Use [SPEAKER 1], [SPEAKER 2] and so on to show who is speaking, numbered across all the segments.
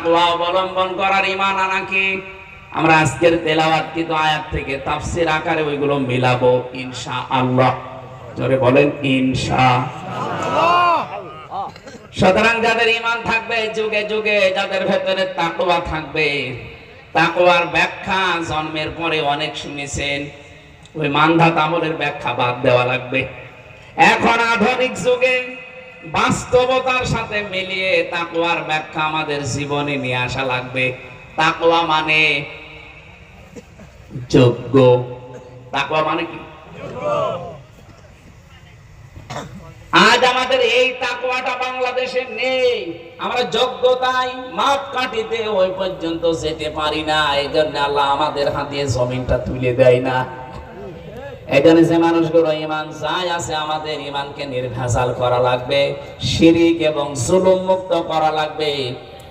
[SPEAKER 1] তাকওয়া অবলম্বন করার ঈমান আনা কি? আমরা আজকের তেলাওয়াতকৃত আয়াত থেকে তাফসীর আকারে ওইগুলো মিলাবো ইনশাআল্লাহ। জোরে বলেন ইনশাআল্লাহ। সুতরাং যাদের ঈমান থাকবে, যুগে যুগে যাদের ভেতরে তাকওয়া থাকবে, তাকওয়ার ব্যাখ্যা জন্মের পরে অনেক শুনেছেন, ওই মানধাত আমলের ব্যাখ্যা বাদ দেওয়া লাগবে। এখন আধুনিক যুগে বাস্তবতার সাথে মিলিয়ে তাকওয়ার ব্যাখ্যা আমাদের জীবনে নিয়ে আসা লাগবে। তাকওয়া মানে যোগ্য। তাকওয়া মানে কি? আজ আমাদের এই তাকওয়াটা বাংলাদেশে নেই। আমরা যোগ্যতায় মাপ কাটিতে ওই পর্যন্ত যেতে পারি না। এই জন্য আল্লাহ আমাদের হাতে জমিনটা তুলে দেয় না। এখানে যে মানুষগুলো ঈমান চায় আছে, আমাদের ঈমানকে নির্ভেজাল করা লাগবে, শিরিক এবং জুলুম মুক্ত করা লাগবে।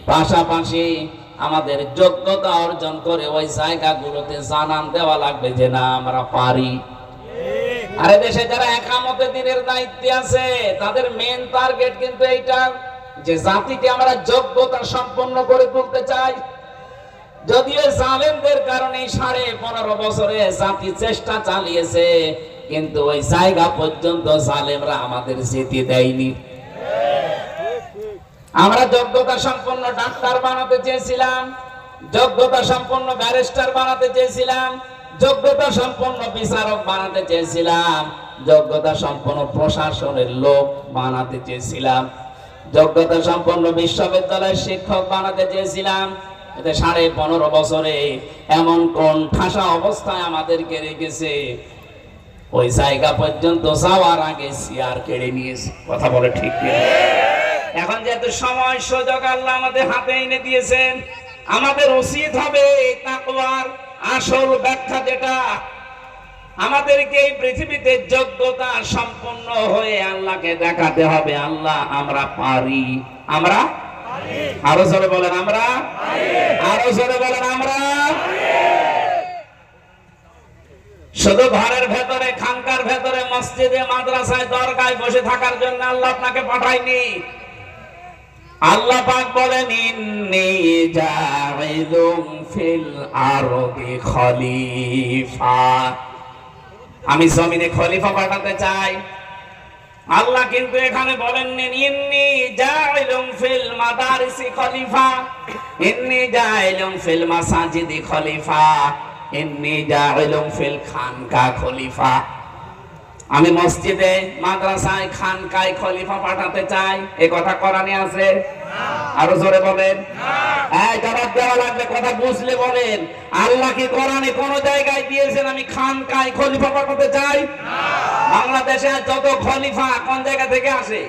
[SPEAKER 1] পাশাপাশি আমাদের যোগ্যতা অর্জন করে ওই জায়গাগুলোতে জানান দেওয়া লাগবে যে না আমরা পারি। আরে দেশে যারা একামতে দিনের দায়িত্বে আছে তাদের মেন টার্গেট কিন্তু এইটা, যে জাতিকে আমরা যোগ্যতা সম্পন্ন করে তুলতে চাই। যদিও জালেমদের কারণে 15.5 বছরে জাতি চেষ্টা চালিয়েছে, কিন্তু ওই জায়গা পর্যন্ত জালেমরা আমাদের যেতে দেয়নি। আমরা যোগ্যতা সম্পন্ন ডাক্তার বানাতে চেয়েছিলাম, যোগ্যতা সম্পন্ন ব্যারিস্টার বানাতে চেয়েছিলাম, যোগ্যতা সম্পন্ন বিচারক বানাতে চেয়েছিলাম, যোগ্যতা সম্পন্ন প্রশাসনের লোক বানাতে চেয়েছিলাম, যোগ্যতা সম্পন্ন বিশ্ববিদ্যালয়ের শিক্ষক বানাতে চেয়েছিলাম। 15.5 বছরে এমন কোন ঠাসা অবস্থায় আমাদেরকে রেখেছে, ওই জায়গা পর্যন্ত যাওয়ার আগে চেয়ার কেড়ে নিয়েছে। কথা বলে ঠিক কি? এখন যেহেতু সময় সুযোগ আল্লাহ আমাদের হাতে এনে দিয়েছেন, আমাদের উচিত হবে তাকওয়ার আসল ব্যাখ্যা যেটা, আমাদেরকে এই পৃথিবীতে যোগ্যতা সম্পন্ন হয়ে আল্লাহকে দেখাতে হবে আল্লাহ আমরা পারি। আমরা আরো জোরে বলেন আমরা, আরো জোরে বলেন আমরা। শুধু ঘরের ভেতরে, খানকার ভেতরে, মসজিদে, মাদ্রাসায়, দরগায় বসে থাকার জন্য আল্লাহ আপনাকে পাঠায়নি। আল্লাহ পাক বলেন ইন্নী জাইলুম ফিল আরদি খলিফা, আমি জমিনে খলিফা পাঠাতে চাই। আল্লাহ কিন্তু এখানে বলেননি ইন্নী জাইলুম ফিল মাদারিসি খলিফা, ইন্নী জাইলুম ফিল মাসাজিদি খলিফা, ইন্নী জাইলুম ফিল খানকা খলিফা। আমি মসজিদে, মাদ্রাসায়, খানকায় খলিফা পাঠাতে চাই, এই কথা কোরআনে আছে? আরো জোরে বলেন। হ্যাঁ, জবাব দেওয়া লাগবে, কথা বুঝলে বলেন। আল্লাহ কি কোরআনে কোন জায়গায় দিয়েছেন আমি খানকায় খলিফা পাঠাতে চাই? বাংলাদেশে যত খলিফা কোন জায়গা থেকে আসে?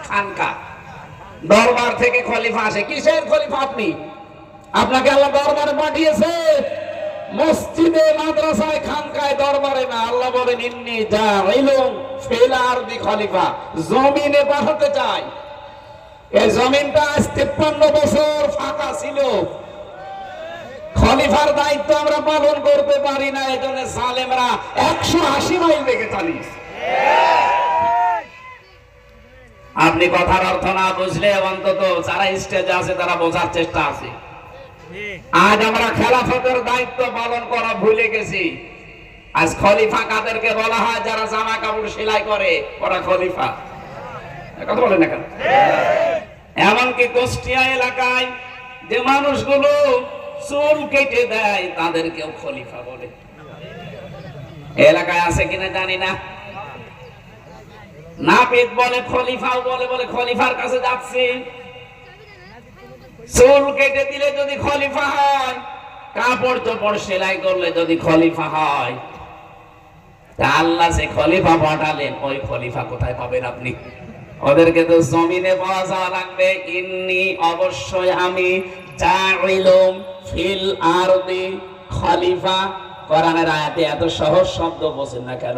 [SPEAKER 1] খানকা, দরবার থেকে খলিফা আসে। কিসের খলিফা আপনি? আপনাকে আল্লাহ দরবারে পাঠিয়েছে, মসজিদে, মাদ্রাসায়, খানকায়, দরবারে না। আল্লাহ বলেন ইন্নী জাইলুম ফিল আরদি খলিফা, জমিনে পাঠাতে চাই। এই জমিনটা আজ 53 বছর ফাঁকা ছিল, খলিফার দায়িত্ব আমরা পালন করতে পারি না। এজন্য জালেমরা 180 মাইল বেগে চালিয়েছে। আপনি কথার অর্থ না বুঝলে অন্তত যারা স্টেজে আছে তারা বোঝার চেষ্টা আছে। আজ আমরা খেলাফতের দায়িত্ব পালন করা ভুলে গেছি। আজ খলিফা কাদেরকে বলা হয়? যারা জামা কাপড় সেলাই করে, ওরা খলিফা। কথা বলেন না কেন? এমনকি কুষ্টিয়া এলাকায় যে মানুষগুলো চুল কেটে দেয় তাদেরকেও খলিফা বলে। এলাকায় আছে কিনা জানি না। নাপিত বলে, খলিফাও বলে, বলে খলিফার কাছে যাচ্ছি। চুল কেটে দিলে যদি খলিফা হয়, কাপড় চোপড় সেলাই করলে যদি খলিফা হয়, তা আল্লাহ যে খলিফা পাঠালেন ওই খলিফা কোথায় পাবেন আপনি? ওদেরকে তো জমিনে পাওয়া যাওয়া লাগবে। ইন্নী অবশ্যই আমি জাইলুম ফিল আরদি খলিফা। কোরআনের আয়াতে এত সহজ শব্দ বোঝেন না কেন?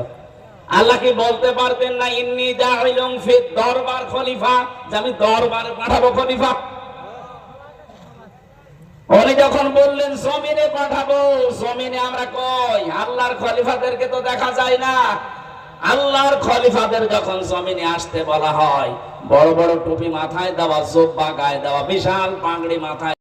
[SPEAKER 1] আল্লাহ কি বলতে পারতেন না ইন্নী জাইলুম ফিল দরবার খলিফা, যে আমি দরবারে পাঠাবো খলিফা? উনি যখন বললেন জমিনে পাঠাবো, জমিনে আমরা কই? আল্লাহর খলিফাদেরকে তো দেখা যায় না। আল্লাহর খলিফাদের যখন জমিনে আসতে বলা হয়, বড় বড় টুপি মাথায় দেওয়া, জুব্বা গায়ে দেওয়া, বিশাল পাগড়ি মাথায়